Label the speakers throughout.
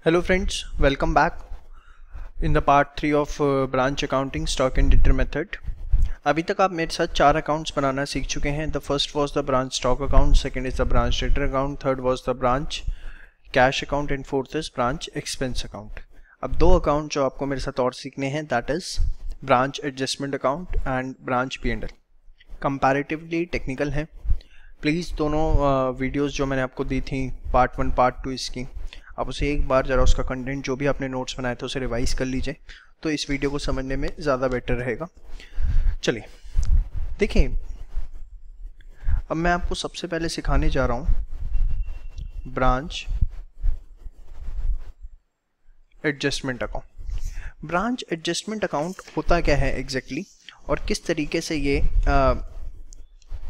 Speaker 1: Hello friends, welcome back in the part 3 of branch accounting stock and debtor method। अभी तक आप मेरे साथ 4 अकाउंट्स बनाना सीख चुके हैं। The first was the branch stock account, second is the branch debtor account, third was the branch cash account and fourth is branch expense account. अब दो अकाउंट जो आपको मेरे साथ और सीखने हैं, that is branch adjustment account and branch P&L। Comparatively technical हैं। प्लीज़ दोनों वीडियोस जो मैंने आपको दी थी पार्ट 1 पार्ट 2 इसकी, आप उसे एक बार ज़रा उसका कंटेंट जो भी आपने नोट्स बनाए थे उसे रिवाइज कर लीजिए, तो इस वीडियो को समझने में ज़्यादा बेटर रहेगा। चलिए देखिए, अब मैं आपको सबसे पहले सिखाने जा रहा हूँ branch adjustment account. Branch adjustment account होता क्या है एग्जैक्टली और किस तरीके से ये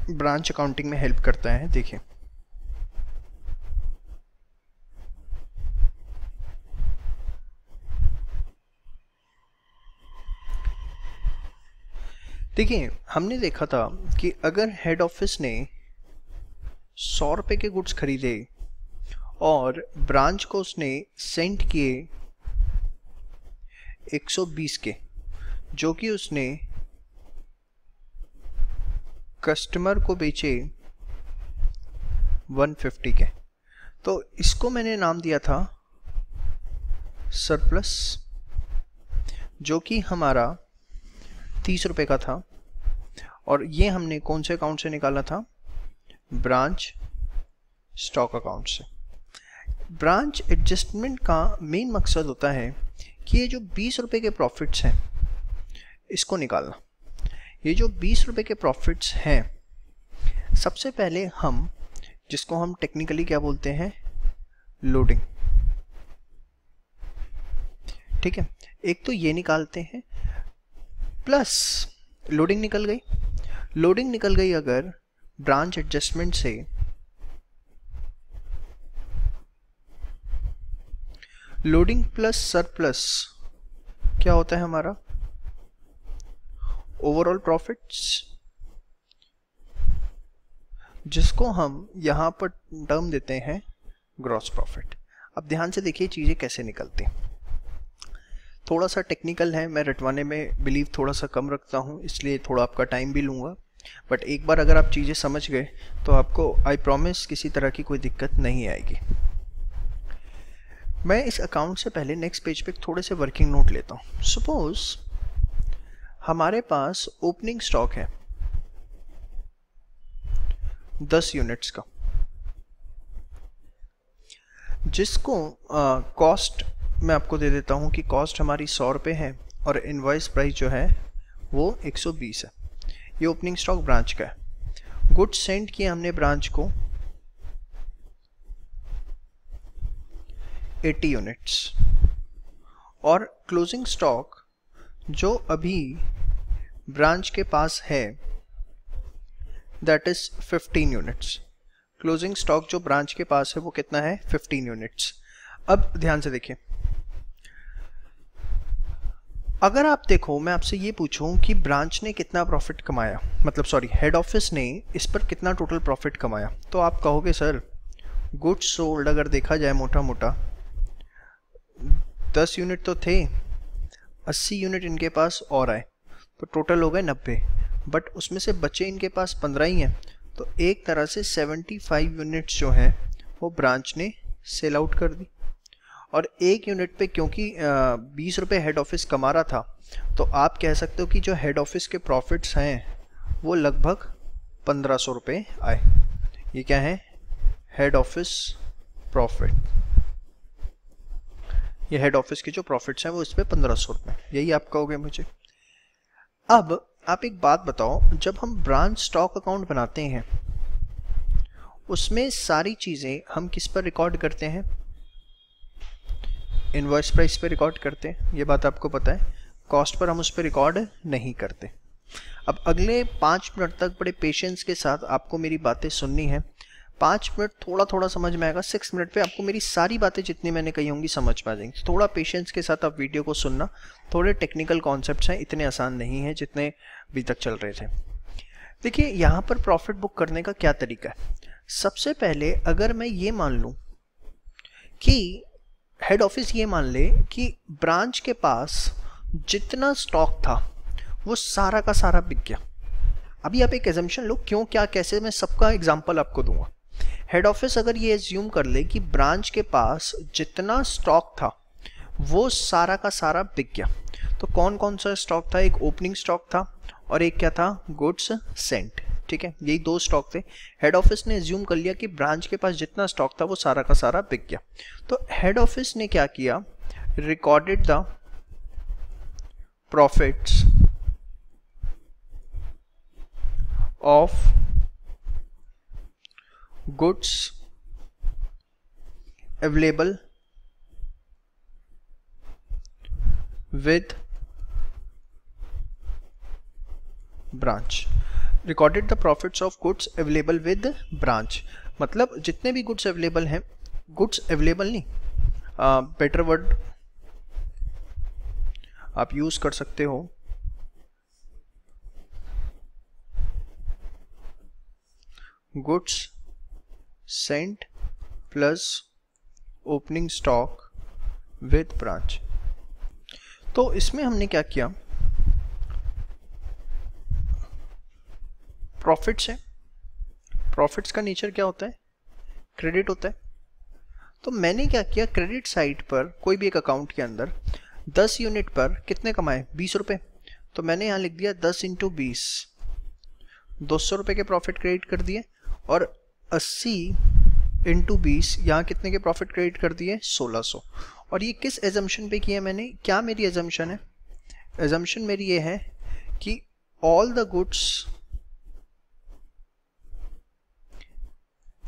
Speaker 1: ब्रांच अकाउंटिंग में हेल्प करता है। देखिए, हमने देखा था कि अगर हेड ऑफिस ने 100 रुपए के गुड्स खरीदे और ब्रांच को उसने सेंड किए 120 के, जो कि उसने कस्टमर को बेचे 150 के, तो इसको मैंने नाम दिया था सरप्लस, जो कि हमारा 30 रुपए का था। और ये हमने कौन से अकाउंट से निकाला था? ब्रांच स्टॉक अकाउंट से। ब्रांच एडजस्टमेंट का मेन मकसद होता है कि ये जो 20 रुपए के प्रॉफिट्स हैं इसको निकालना। ये जो 20 रुपए के प्रॉफिट्स हैं, सबसे पहले हम जिसको हम टेक्निकली क्या बोलते हैं, लोडिंग। ठीक है, एक तो ये निकालते हैं, प्लस लोडिंग निकल गई। लोडिंग निकल गई अगर ब्रांच एडजस्टमेंट से, लोडिंग प्लस सरप्लस क्या होता है हमारा? ओवरऑल प्रॉफिट्स, जिसको हम यहां पर टर्म देते हैं ग्रॉस प्रॉफिट। अब ध्यान से देखिए चीजें कैसे निकलती हैं। थोड़ा सा टेक्निकल है, मैं रटवाने में बिलीव थोड़ा सा कम रखता हूँ, इसलिए थोड़ा आपका टाइम भी लूँगा, बट एक बार अगर आप चीज़ें समझ गए तो आपको आई प्रॉमिस किसी तरह की कोई दिक्कत नहीं आएगी। मैं इस अकाउंट से पहले नेक्स्ट पेज पे थोड़े से वर्किंग नोट लेता हूँ। सपोज हमारे पास ओपनिंग स्टॉक है 10 यूनिट्स का, जिसको कॉस्ट मैं आपको दे देता हूं कि कॉस्ट हमारी 100 रुपये है और इनवॉइस प्राइस जो है वो 120 है। ये ओपनिंग स्टॉक ब्रांच का है। गुड्स सेंड किए हमने ब्रांच को 80 यूनिट्स, और क्लोजिंग स्टॉक जो अभी ब्रांच के पास है that is 15 units. Closing stock जो ब्रांच के पास है वो कितना है? 15 यूनिट्स। अब ध्यान से देखिए, अगर आप देखो मैं आपसे ये पूछूं कि ब्रांच ने कितना प्रॉफिट कमाया, मतलब सॉरी हेड ऑफिस ने इस पर कितना टोटल प्रॉफिट कमाया, तो आप कहोगे सर गुड्स सोल्ड अगर देखा जाए मोटा मोटा 10 यूनिट तो थे, 80 यूनिट इनके पास और आए, तो टोटल हो गए 90, बट उसमें से बचे इनके पास 15 ही हैं, तो एक तरह से 75 यूनिट्स जो हैं वो ब्रांच ने सेल आउट कर दी। और एक यूनिट पे क्योंकि 20 रुपये हेड ऑफिस कमा रहा था, तो आप कह सकते हो कि जो हेड ऑफिस के प्रॉफिट्स हैं वो लगभग 1500 रुपये आए। ये क्या है? Head office profit. ये हेड ऑफिस के जो प्रॉफिट्स हैं वो इस पे 1500 रुपये, यही आप कहोगे मुझे। अब आप एक बात बताओ, जब हम ब्रांच स्टॉक अकाउंट बनाते हैं उसमें सारी चीज़ें हम किस पर रिकॉर्ड करते हैं? इनवॉइस प्राइस पे रिकॉर्ड करते हैं, ये बात आपको पता है। कॉस्ट पर हम उस पर रिकॉर्ड नहीं करते। अब अगले 5 मिनट तक बड़े पेशेंस के साथ आपको मेरी बातें सुननी है। 5 मिनट थोड़ा थोड़ा समझ में आएगा, 6 मिनट पे आपको मेरी सारी बातें जितनी मैंने कही होंगी समझ में आ जाएंगी। थोड़ा पेशेंस के साथ आप वीडियो को सुनना। थोड़े टेक्निकल कॉन्सेप्ट्स हैं, इतने आसान नहीं हैं जितने अभी तक चल रहे थे। देखिए यहाँ पर प्रॉफिट बुक करने का क्या तरीका है। सबसे पहले अगर मैं ये मान लूँ कि हेड ऑफिस ये मान ले कि ब्रांच के पास जितना स्टॉक था वो सारा का सारा बिक गया। अभी आप एक एजम्पशन लो, क्यों क्या कैसे, मैं सबका एग्जांपल आपको दूंगा। हेड ऑफिस अगर ये एज्यूम कर ले कि ब्रांच के पास जितना स्टॉक था वो सारा का सारा बिक गया, तो कौन कौन सा स्टॉक था? एक ओपनिंग स्टॉक था और एक क्या था? Goods Saint. ठीक है, यही दो स्टॉक थे। हेड ऑफिस ने एज्यूम कर लिया कि ब्रांच के पास जितना स्टॉक था वो सारा का सारा बिक गया। तो हेड ऑफिस ने क्या किया? Recorded the profits of goods available with branch. Recorded the profits of goods available with branch, मतलब जितने भी गुड्स अवेलेबल हैं, गुड्स अवेलेबल नहीं, बेटर वर्ड आप यूज कर सकते हो, goods sent plus opening stock with branch. तो इसमें हमने क्या किया? प्रॉफिट्स है, प्रॉफिट्स का नेचर क्या होता है? क्रेडिट होता है। तो मैंने क्या किया? क्रेडिट साइड पर कोई भी एक अकाउंट के अंदर 10 यूनिट पर कितने कमाए? 20 रुपए। तो मैंने यहाँ लिख दिया 10 इंटू 20, 200 रुपए के प्रॉफिट क्रेडिट कर दिए, और 80 इंटू 20 यहाँ कितने के प्रॉफिट क्रेडिट कर दिए? 1600। और ये किस एजम्पशन पे किया मैंने? क्या मेरी एजम्पशन है? एजम्पशन मेरी ये है कि all the goods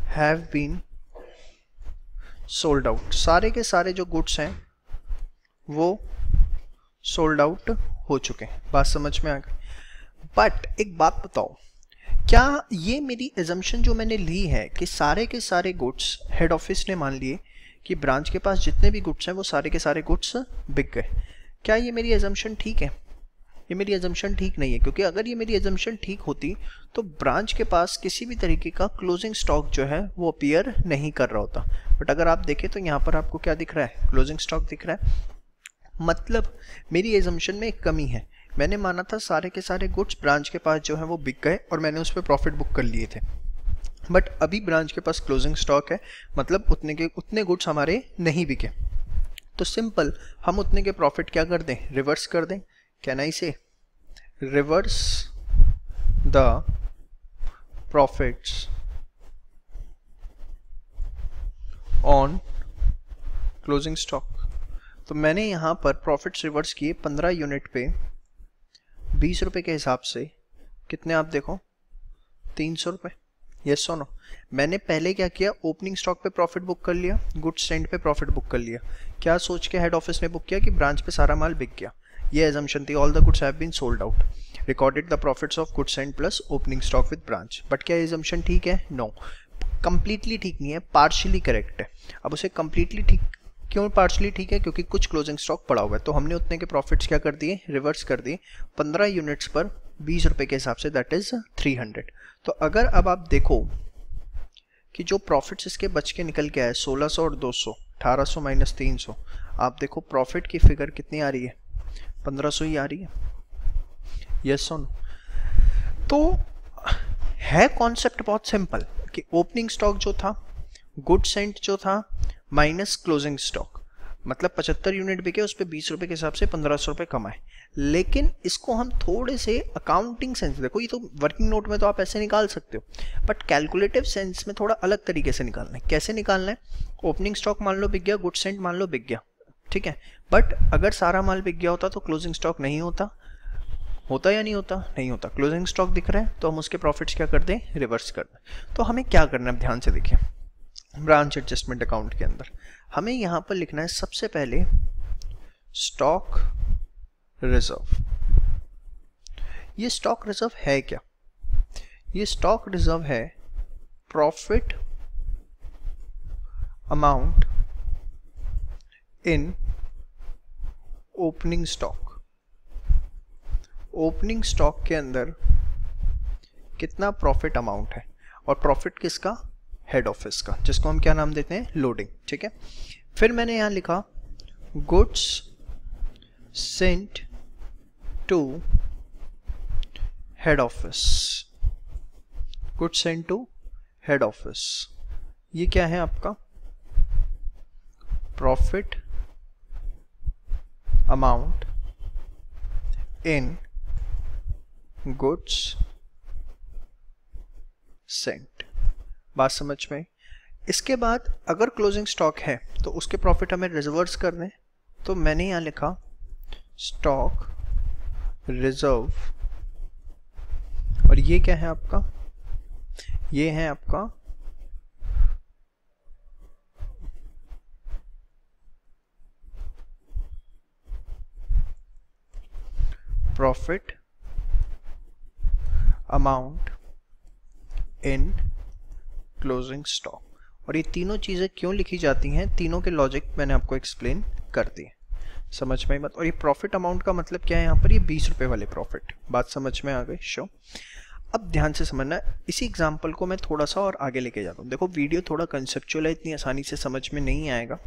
Speaker 1: have been sold out. सारे के सारे जो गुड्स हैं वो सोल्ड आउट हो चुके हैं। बात समझ में आ गई? बट एक बात बताओ, क्या ये मेरी एजम्पशन जो मैंने ली है कि सारे के सारे गुड्स हेड ऑफिस ने मान लिए कि ब्रांच के पास जितने भी गुड्स हैं वो सारे के सारे गुड्स बिक गए, क्या ये मेरी एजम्पशन ठीक है? ये मेरी एजम्पशन ठीक नहीं है, क्योंकि अगर ये मेरी एजम्पशन ठीक होती तो ब्रांच के पास किसी भी तरीके का क्लोजिंग स्टॉक जो है वो अपीयर नहीं कर रहा होता। बट अगर आप देखें तो यहाँ पर आपको क्या दिख रहा है? क्लोजिंग स्टॉक दिख रहा है। मतलब मेरी एजम्पशन में एक कमी है। मैंने माना था सारे के सारे गुड्स ब्रांच के पास जो है वो बिक गए और मैंने उस पर प्रॉफिट बुक कर लिए थे, बट अभी ब्रांच के पास क्लोजिंग स्टॉक है, मतलब उतने गुड्स हमारे नहीं बिके। तो सिंपल, हम उतने के प्रॉफिट क्या कर दें? रिवर्स कर दें। कैन आई से reverse the profits on closing stock. तो मैंने यहाँ पर प्रॉफिट्स रिवर्स किए 15 यूनिट पे 20 रुपए के हिसाब से। कितने आप देखो? 300 रुपये। यस और नो? मैंने पहले क्या किया? ओपनिंग स्टॉक पे प्रॉफिट बुक कर लिया, गुड्स सेंट पे प्रॉफिट बुक कर लिया। क्या सोच के हेड ऑफिस ने बुक किया? कि ब्रांच पे सारा माल बिक गया। ये एजम्पशन थी, all the goods have been sold out, recorded the profits of goods sent plus opening stock with branch. But क्या एजम्पशन ठीक है? नो, कंप्लीटली ठीक नहीं है, पार्शियली करेक्ट है। अब उसे कंप्लीटली ठीक क्यों पार्शली ठीक है? क्योंकि कुछ क्लोजिंग स्टॉक पड़ा हुआ है। तो हमने उतने के प्रॉफिट्स क्या कर दिए? रिवर्स कर दिए 15 यूनिट्स पर 20 रुपए के हिसाब से, दैट इज 300। तो अगर अब आप देखो कि जो प्रॉफिट्स इसके बच के निकल के आए 1600 और 200, 1800 माइनस 300, आप देखो प्रॉफिट की फिगर कितनी आ रही है? 1500 ही आ रही है। यस और नो? तो है कॉन्सेप्ट बहुत सिंपल कि ओपनिंग स्टॉक जो था, गुड सेंट जो था, माइनस क्लोजिंग स्टॉक, मतलब 75 यूनिट बिके, उस पर 20 रुपए के हिसाब से 1500 रुपए कमाए। लेकिन इसको हम थोड़े से अकाउंटिंग सेंस, देखो ये तो वर्किंग नोट में तो आप ऐसे निकाल सकते हो, बट कैलकुलेटिव सेंस में थोड़ा अलग तरीके से निकालना है। कैसे निकालना है? ओपनिंग स्टॉक मान लो बिक गया, गुड सेंट मान लो बिक गया, ठीक है, बट अगर सारा माल बिक गया होता तो क्लोजिंग स्टॉक नहीं होता। होता या नहीं होता? नहीं होता। क्लोजिंग स्टॉक दिख रहा है तो हम उसके प्रॉफिट्स क्या कर दें? रिवर्स कर दें। तो हमें क्या करना है? ध्यान से देखिए, ब्रांच एडजस्टमेंट अकाउंट के अंदर हमें यहां पर लिखना है सबसे पहले स्टॉक रिजर्व। ये स्टॉक रिजर्व है क्या? ये स्टॉक रिजर्व है प्रॉफिट अमाउंट इन ओपनिंग स्टॉक। ओपनिंग स्टॉक के अंदर कितना प्रॉफिट अमाउंट है, और प्रॉफिट किसका? हेड ऑफिस का, जिसको हम क्या नाम देते हैं? लोडिंग। ठीक है, फिर मैंने यहाँ लिखा goods sent to head office, goods sent to head office. ये क्या है आपका profit amount in goods sent. बात समझ में? इसके बाद अगर क्लोजिंग स्टॉक है तो उसके प्रॉफिट हमें रिजर्व्स करने, तो मैंने यहाँ लिखा स्टॉक रिजर्व, और ये क्या है आपका, ये है आपका प्रॉफिट अमाउंट इन क्लोजिंग स्टॉक। और ये तीनों चीज़ें क्यों लिखी जाती हैं, तीनों के लॉजिक मैंने आपको एक्सप्लेन कर दिए, समझ में मत। और ये प्रॉफिट अमाउंट का मतलब क्या है यहाँ पर, ये 20 रुपये वाले प्रॉफिट। बात समझ में आ गई? शो। अब ध्यान से समझना, इसी एग्जाम्पल को मैं थोड़ा सा और आगे लेके जाता हूँ। देखो वीडियो थोड़ा कंसेप्चुअल है, इतनी आसानी से समझ में नहीं आएगा,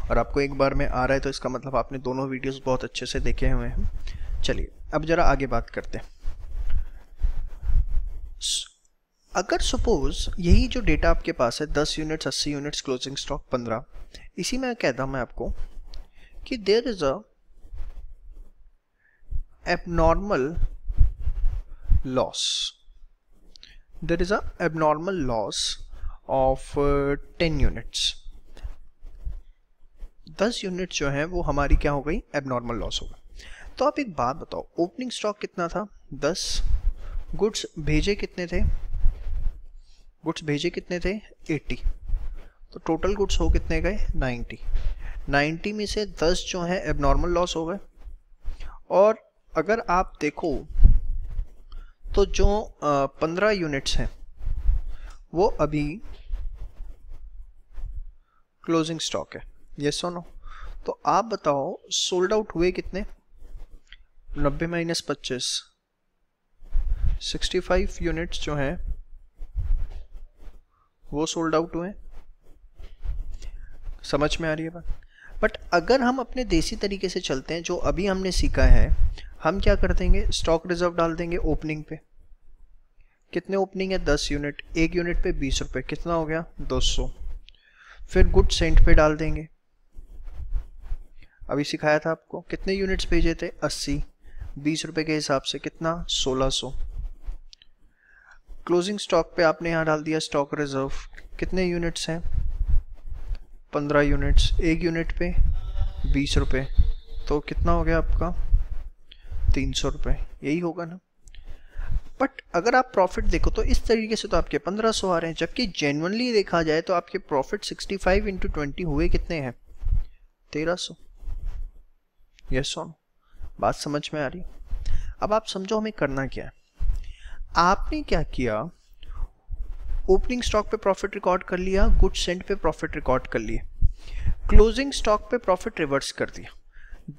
Speaker 1: और आपको एक बार में आ रहा है तो इसका मतलब आपने दोनों वीडियोस बहुत अच्छे से देखे हुए हैं। चलिए अब जरा आगे बात करते हैं। अगर सपोज यही जो डेटा आपके पास है 10 यूनिट्स, 80 यूनिट्स, क्लोजिंग स्टॉक 15, इसी में कहता मैं आपको कि there is a abnormal loss, there is a abnormal loss of 10 units. 10 unit जो है वो हमारी क्या हो गई, एबनॉर्मल लॉस हो गई। तो आप एक बात बताओ, ओपनिंग स्टॉक कितना था 10, गुड्स भेजे कितने थे, गुड्स भेजे कितने थे 80, तो टोटल गुड्स हो कितने गए 90। 90 में से 10 जो है एबनॉर्मल लॉस हो गए। और अगर आप देखो तो जो 15 यूनिट्स हैं वो अभी क्लोजिंग स्टॉक है, ये सुनो। तो आप बताओ सोल्ड आउट हुए कितने, 90 माइनस 25, 65 यूनिट्स जो हैं वो सोल्ड आउट हुए। समझ में आ रही है बात? बट अगर हम अपने देसी तरीके से चलते हैं, जो अभी हमने सीखा है, हम क्या कर देंगे, स्टॉक रिजर्व डाल देंगे ओपनिंग पे। कितने ओपनिंग है 10 यूनिट, 1 यूनिट पे 20 रुपये, कितना हो गया 200। फिर गुड सेंट पे डाल देंगे, अभी सिखाया था आपको, कितने यूनिट्स भेजे थे 80, 20 रुपये के हिसाब से कितना 1600। क्लोजिंग स्टॉक पे आपने यहाँ डाल दिया स्टॉक रिजर्व, कितने यूनिट्स हैं 15 यूनिट्स, 1 यूनिट पे 20 रुपये, तो कितना हो गया आपका 300 रुपये, यही होगा ना। बट अगर आप प्रॉफिट देखो तो इस तरीके से तो आपके 1500 आ रहे हैं, जबकि जेन्युइनली देखा जाए तो आपके प्रॉफिट 65 इंटू 20 हुए कितने हैं 1300। यस और नो? बात समझ में आ रही? अब आप समझो हमें करना क्या है। आपने क्या किया, ओपनिंग स्टॉक पे प्रॉफिट रिकॉर्ड कर लिया, गुड सेंट पे प्रॉफिट रिकॉर्ड कर लिए, क्लोजिंग स्टॉक पे प्रॉफिट रिवर्स कर दिया।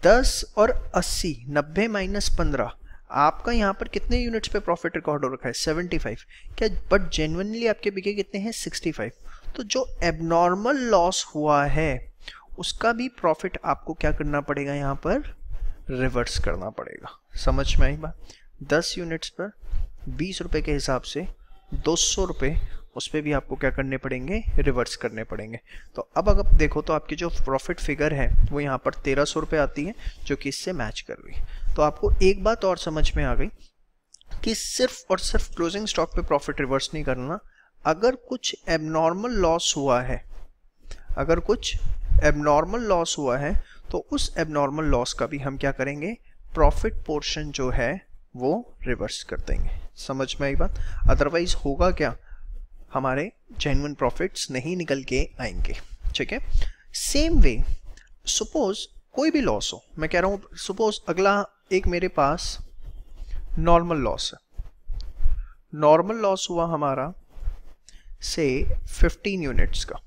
Speaker 1: 10 और 80, 90 माइनस 15, आपका यहाँ पर कितने यूनिट्स पे प्रॉफिट रिकॉर्ड हो रखा है 75 क्या, बट जेन्युइनली आपके बिके कितने हैं 65। तो जो एबनॉर्मल लॉस हुआ है उसका भी प्रॉफिट आपको क्या करना पड़ेगा, यहाँ पर रिवर्स करना पड़ेगा। समझ में आई बात? 10 यूनिट्स पर 20 रुपये के हिसाब से 200 रुपये उस पर भी आपको क्या करने पड़ेंगे, रिवर्स करने पड़ेंगे। तो अब अगर देखो तो आपकी जो प्रॉफिट फिगर है वो यहाँ पर 1300 रुपये आती है, जो कि इससे मैच कर रही है। तो आपको एक बात और समझ में आ गई कि सिर्फ और सिर्फ क्लोजिंग स्टॉक पे प्रॉफिट रिवर्स नहीं करना, अगर कुछ एबनॉर्मल लॉस हुआ है, अगर कुछ एबनॉर्मल लॉस हुआ है तो उस एबनॉर्मल लॉस का भी हम क्या करेंगे, प्रॉफिट पोर्शन जो है वो रिवर्स कर देंगे। समझ में आई बात? अदरवाइज होगा क्या, हमारे जेन्युइन प्रॉफिट्स नहीं निकल के आएंगे। ठीक है। सेम वे सपोज कोई भी लॉस हो, मैं कह रहा हूँ सपोज अगला एक मेरे पास नॉर्मल लॉस है, नॉर्मल लॉस हुआ हमारा से 15 यूनिट्स का।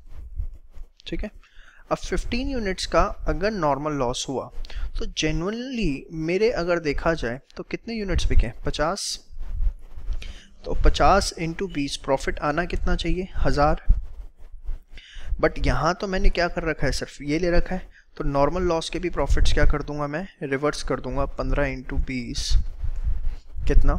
Speaker 1: ठीक है। अब 15 यूनिट्स का अगर नॉर्मल लॉस हुआ तो जेन्युइनली मेरे अगर देखा जाए तो कितने यूनिट्स बिके 50, तो 50 इंटू 20 प्रॉफिट आना कितना चाहिए 1000। बट यहाँ तो मैंने क्या कर रखा है, सिर्फ ये ले रखा है, तो नॉर्मल लॉस के भी प्रॉफिट्स क्या कर दूंगा मैं, रिवर्स कर दूंगा। 15 × 20 कितना,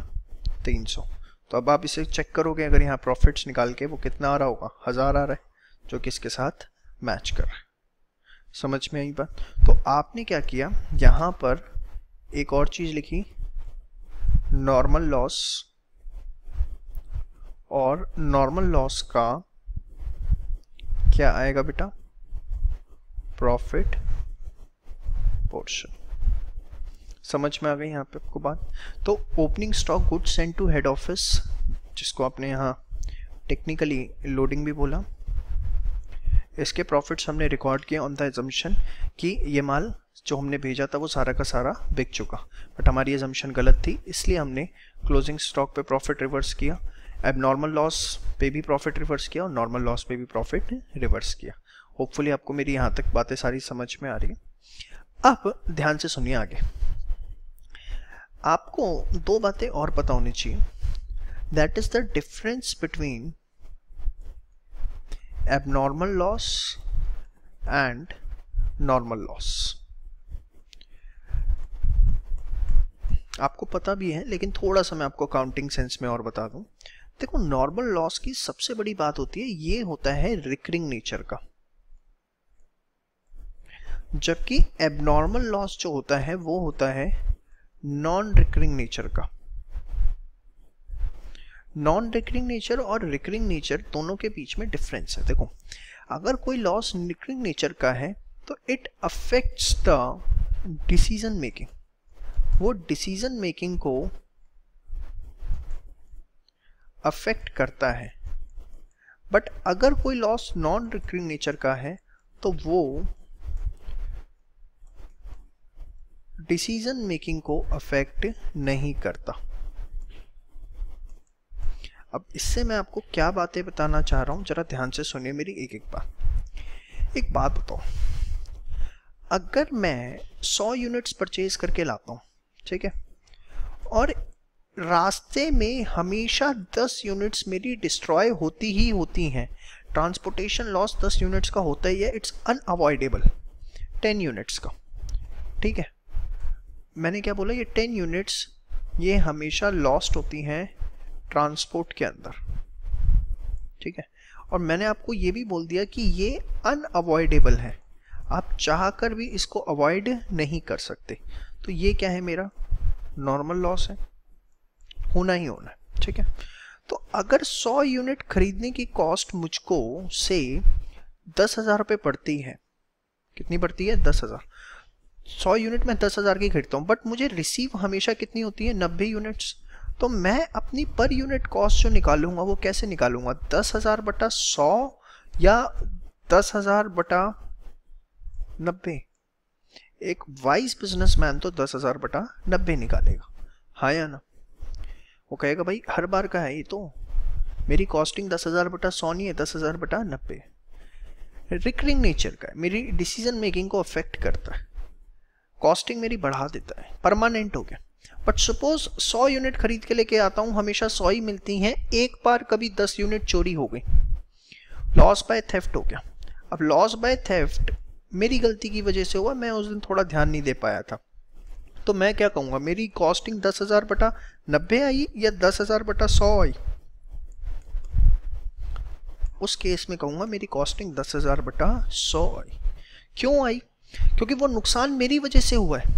Speaker 1: 300। तो अब आप इसे चेक करोगे, अगर यहाँ प्रॉफिट्स निकाल के वो कितना आ रहा होगा, 1000 आ रहा है, जो कि इसके साथ मैच कर रहा है। समझ में आई बात? तो आपने क्या किया, यहाँ पर एक और चीज़ लिखी, नॉर्मल लॉस, और नॉर्मल लॉस का क्या आएगा बेटा, प्रॉफिट पोर्शन। समझ में आ गई यहाँ पे आपको बात? तो opening stock goods send to head office, जिसको आपने यहाँ टेक्निकली लोडिंग भी बोला, इसके प्रॉफिट्स हमने रिकॉर्ड किए ऑन द एजम्पशन कि ये माल जो हमने भेजा था वो सारा का सारा बिक चुका, बट हमारी एजम्पशन गलत थी, इसलिए हमने क्लोजिंग स्टॉक पे प्रॉफिट रिवर्स किया, अब नॉर्मल लॉस पे भी प्रॉफिट रिवर्स किया और नॉर्मल लॉस पे भी प्रॉफिट रिवर्स किया। होपफुली आपको मेरी यहाँ तक बातें सारी समझ में आ रही है। अब ध्यान से सुनिए आगे, आपको दो बातें और पता होनी चाहिए, that is the difference between abnormal loss and normal loss. आपको पता भी है, लेकिन थोड़ा सा मैं आपको अकाउंटिंग सेंस में और बता दूं। देखो, नॉर्मल लॉस की सबसे बड़ी बात होती है, ये होता है रिकरिंग नेचर का, जबकि एबनॉर्मल लॉस जो होता है वो होता है नॉन रिकरिंग नेचर का। नॉन रिकरिंग नेचर और रिकरिंग नेचर दोनों के बीच में डिफरेंस है। देखो, अगर कोई लॉस रिकरिंग नेचर का है तो it affects the decision making, वो डिसीजन मेकिंग को अफेक्ट करता है। बट अगर कोई लॉस नॉन रिकरिंग नेचर का है तो वो डिसीजन मेकिंग को अफेक्ट नहीं करता। अब इससे मैं आपको क्या बातें बताना चाह रहा हूं, जरा ध्यान से सुनिए मेरी एक बात बताओ। अगर मैं 100 यूनिट्स परचेज करके लाता हूं, ठीक है, और रास्ते में हमेशा 10 यूनिट्स मेरी डिस्ट्रॉय होती ही होती हैं, ट्रांसपोर्टेशन लॉस 10 यूनिट्स का होता ही है, इट्स अनअवॉइडेबल, 10 यूनिट्स का, ठीक है। मैंने क्या बोला, ये 10 यूनिट्स ये हमेशा लॉस्ट होती हैं ट्रांसपोर्ट के अंदर, ठीक है। और मैंने आपको ये भी बोल दिया कि ये अनअवॉइडेबल है, आप चाहकर भी इसको अवॉइड नहीं कर सकते। तो ये क्या है, मेरा नॉर्मल लॉस है, होना ही होना है, ठीक है। तो अगर 100 यूनिट खरीदने की कॉस्ट मुझको से 10,000 रुपये पड़ती है, कितनी पड़ती है, 10,000, 100 यूनिट में 10,000 की खरीदता हूँ, बट मुझे रिसीव हमेशा कितनी होती है, 90 यूनिट्स। तो मैं अपनी पर यूनिट कॉस्ट जो निकालूंगा वो कैसे निकालूंगा, 10,000 बटा 100 या 10,000 बटा 90। एक वाइज बिजनेसमैन तो 10,000 बटा 90 निकालेगा, हाँ या ना? वो कहेगा भाई हर बार का है ये, तो मेरी कॉस्टिंग 10,000 बटा 100 नहीं है, 10,000 बटा 90। रिकरिंग नेचर का है, मेरी डिसीजन मेकिंग को अफेक्ट करता है, कॉस्टिंग मेरी बढ़ा देता है, परमानेंट हो गया। बट सपोज 100 यूनिट खरीद के लेके आता हूं, हमेशा 100 ही मिलती हैं, एक बार कभी 10 यूनिट चोरी हो गई, लॉस बाय थेफ्ट हो गया। अब लॉस बाय थेफ्ट मेरी गलती की वजह से हुआ, मैं उस दिन थोड़ा ध्यान नहीं दे पाया था, तो मैं क्या कहूँगा, मेरी कॉस्टिंग 10,000 बटा 90 आई या 10,000 बटा 100 आई? उस केस में कहूँगा मेरी कॉस्टिंग 10,000 बटा 100 आई। क्यों आई? क्योंकि वो नुकसान मेरी वजह से हुआ है,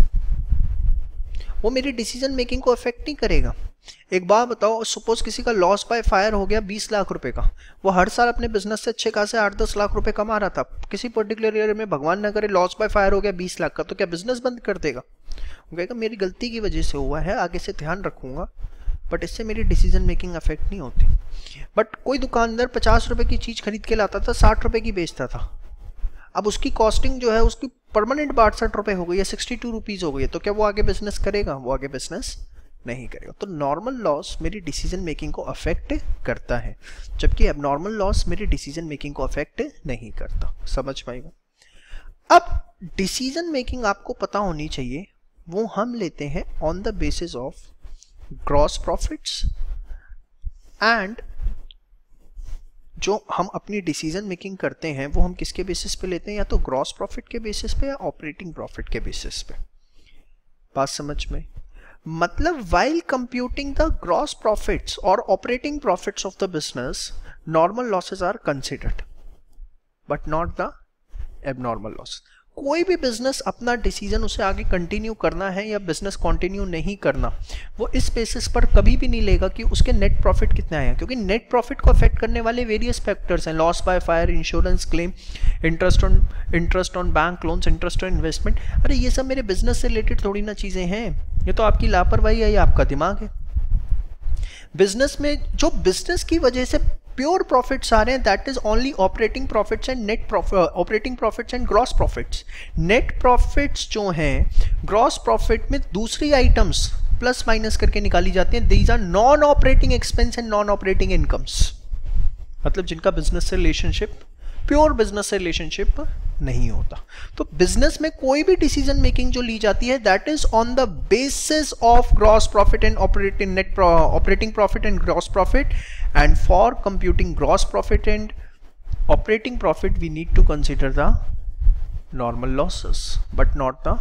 Speaker 1: वो मेरी डिसीजन मेकिंग को अफेक्ट नहीं करेगा। एक बात बताओ, सपोज किसी का लॉस बाय फायर हो गया 20 लाख रुपए का, वो हर साल अपने बिजनेस से अच्छे खासे 8-10 लाख रुपए कमा रहा था, किसी पर्टिकुलर ईयर में भगवान न करे लॉस बाय फायर हो गया 20 लाख का, तो क्या बिजनेस बंद कर देगा? वो कहेगा मेरी गलती की वजह से हुआ है, आगे से ध्यान रखूंगा, बट इससे मेरी डिसीजन मेकिंग अफेक्ट नहीं होती। बट कोई दुकानदार 50 रुपए की चीज़ खरीद के लाता था, 60 रुपए की बेचता था, अब उसकी कॉस्टिंग जो है उसकी परमानेंट 62 रुपए हो गई है, 62 रुपीज़ हो गई है, तो क्या वो आगे बिजनेस करेगा? वो आगे बिजनेस नहीं करेगा। तो नॉर्मल लॉस मेरी डिसीजन मेकिंग को अफेक्ट करता है, जबकि एबनॉर्मल लॉस मेरी डिसीजन मेकिंग को अफेक्ट नहीं करता। समझ पाएगा? अब डिसीजन मेकिंग आपको पता होनी चाहिए, वो हम लेते हैं on the basis of gross profits and जो हम अपनी डिसीजन मेकिंग करते हैं वो हम किसके बेसिस पे लेते हैं, या तो ग्रॉस प्रॉफिट के बेसिस पे या ऑपरेटिंग प्रॉफिट के बेसिस पे। बात समझ में? मतलब while computing the gross profits और operating profits of the business, normal losses are considered but not the abnormal loss. कोई भी बिजनेस अपना डिसीजन उसे आगे कंटिन्यू करना है या बिजनेस कंटिन्यू नहीं करना, वो इस बेसिस पर कभी भी नहीं लेगा कि उसके नेट प्रॉफिट कितने आए हैं, क्योंकि नेट प्रॉफिट को अफेक्ट करने वाले वेरियस फैक्टर्स हैं, loss by fire, insurance claim, interest on bank loans, interest on investment. अरे ये सब मेरे बिजनेस से रिलेटेड थोड़ी ना चीज़ें हैं, ये तो आपकी लापरवाही है या आपका दिमाग है। बिजनेस में जो बिजनेस की वजह से प्योर प्रॉफिट्स आ रहे हैं, that is only operating profits and net profit, operating profits and gross profits. Net profits जो हैं ग्रॉस प्रॉफिट में दूसरी आइटम्स प्लस माइनस करके निकाली जाती हैं, these are non operating expense and non operating incomes, मतलब जिनका बिजनेस से रिलेशनशिप, प्योर बिजनेस से रिलेशनशिप नहीं होता। तो बिजनेस में कोई भी डिसीजन मेकिंग जो ली जाती है, that is on the basis of gross profit and operating net operating profit and gross profit, and for computing gross profit and operating profit we need to consider the normal losses but not the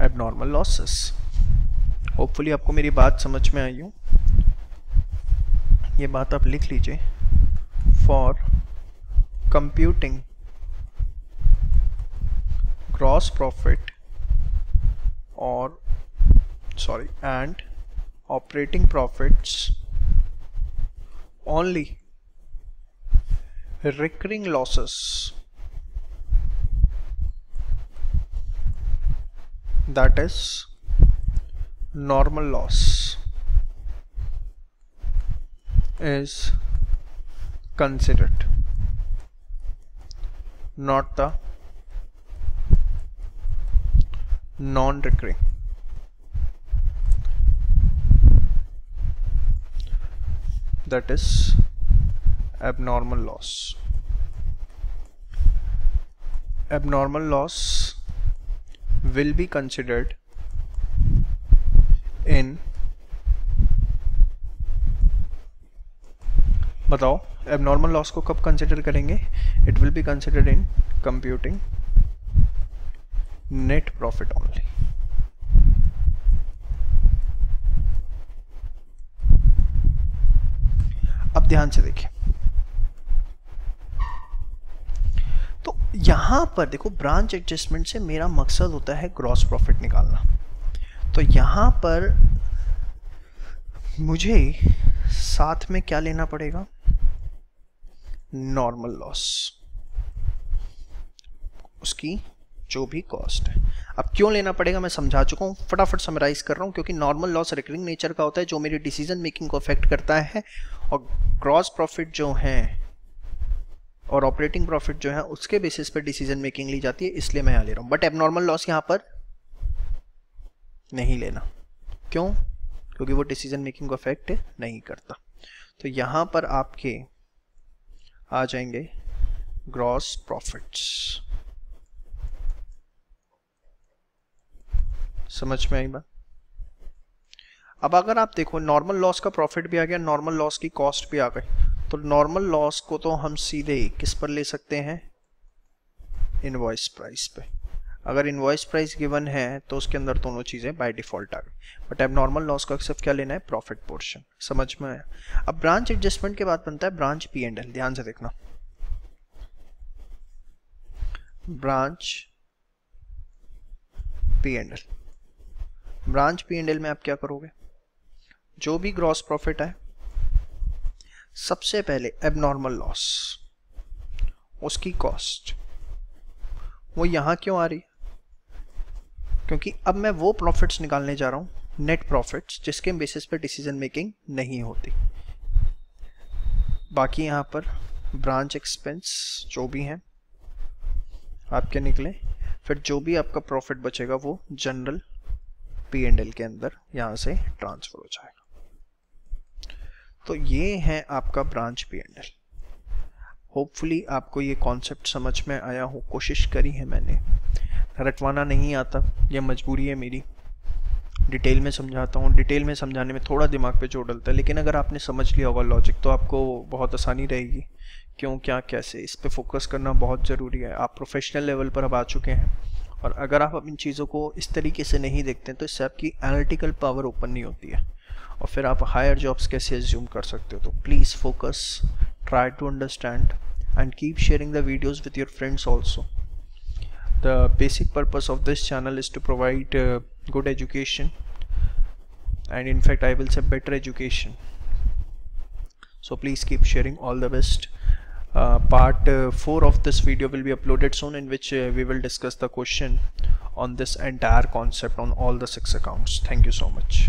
Speaker 1: abnormal losses. Hopefully आपको मेरी बात समझ में आई हो, ये बात आप लिख लीजिए। For computing gross profit and operating profits, only recurring losses, that is normal loss, is considered, not the non-recurring. That is abnormal loss. Abnormal loss will be considered in, बताओ abnormal loss को कब consider करेंगे? It will be considered in computing net profit only. अब ध्यान से देखिए, तो यहां पर देखो ब्रांच एडजस्टमेंट से मेरा मकसद होता है ग्रॉस प्रॉफिट निकालना। तो यहां पर मुझे साथ में क्या लेना पड़ेगा? नॉर्मल लॉस, उसकी जो भी कॉस्ट है। अब क्यों लेना पड़ेगा मैं समझा चुका हूँ, फटाफट समराइज कर रहा हूँ, क्योंकि नॉर्मल लॉस रिकरिंग नेचर का होता है जो मेरी डिसीजन मेकिंग को अफेक्ट करता है, और ग्रॉस प्रॉफिट जो है और ऑपरेटिंग प्रॉफिट जो है उसके बेसिस पर डिसीजन मेकिंग ली जाती है, इसलिए मैं यहाँ ले रहा हूँ। बट एबनॉर्मल लॉस यहाँ पर नहीं लेना। क्यों? क्योंकि वो डिसीजन मेकिंग को अफेक्ट नहीं करता। तो यहाँ पर आपके आ जाएंगे ग्रॉस प्रॉफिट्स। समझ में आई बात? अब अगर आप देखो नॉर्मल लॉस का प्रॉफिट भी आ गया, नॉर्मल लॉस की कॉस्ट भी आ गई, तो नॉर्मल लॉस को तो हम सीधे किस पर ले सकते हैं? इनवॉइस प्राइस पे। अगर इनवॉइस प्राइस गिवन है तो उसके अंदर दोनों चीज़ें बाय डिफॉल्ट आ गई। बट अब नॉर्मल लॉस का सिर्फ क्या लेना है? Profit portion. समझ में आया? अब ब्रांच एडजस्टमेंट के बाद बनता है ब्रांच P&L। ध्यान से देखना, ब्रांच P&L। ब्रांच P&L में आप क्या करोगे? जो भी ग्रॉस प्रॉफिट है, सबसे पहले एबनॉर्मल लॉस, उसकी कॉस्ट, वो यहां क्यों आ रही? क्योंकि अब मैं वो प्रॉफिट्स निकालने जा रहा हूं, नेट प्रॉफिट्स, जिसके बेसिस पे डिसीजन मेकिंग नहीं होती। बाकी यहां पर ब्रांच एक्सपेंस जो भी हैं आपके निकले, फिर जो भी आपका प्रॉफिट बचेगा वो जनरल P&L के अंदर यहां से ट्रांसफर हो जाएगा। तो ये है आपका ब्रांच P&L। होपफुली आपको ये कॉन्सेप्ट समझ में आया हो। कोशिश करी है मैंने, रटवाना नहीं आता, ये मजबूरी है मेरी, डिटेल में समझाता हूँ। डिटेल में समझाने में थोड़ा दिमाग पे जोर डलता है, लेकिन अगर आपने समझ लिया होगा लॉजिक तो आपको बहुत आसानी रहेगी। क्यों, क्या, कैसे, इस पे फोकस करना बहुत ज़रूरी है। आप प्रोफेशनल लेवल पर अब आ चुके हैं, और अगर आप इन चीज़ों को इस तरीके से नहीं देखते हैं तो इससे आपकी एनालिटिकल पावर ओपन नहीं होती है, और फिर आप हायर जॉब्स कैसे एज्यूम कर सकते हो। तो please focus, try to understand and keep sharing the videos with your friends also. The basic purpose of this channel is to provide good education, and in fact I will say better education. So please keep sharing. All the best. Part 4 of this video will be uploaded soon, in which we will discuss the question on this entire concept on all the 6 accounts. Thank you so much.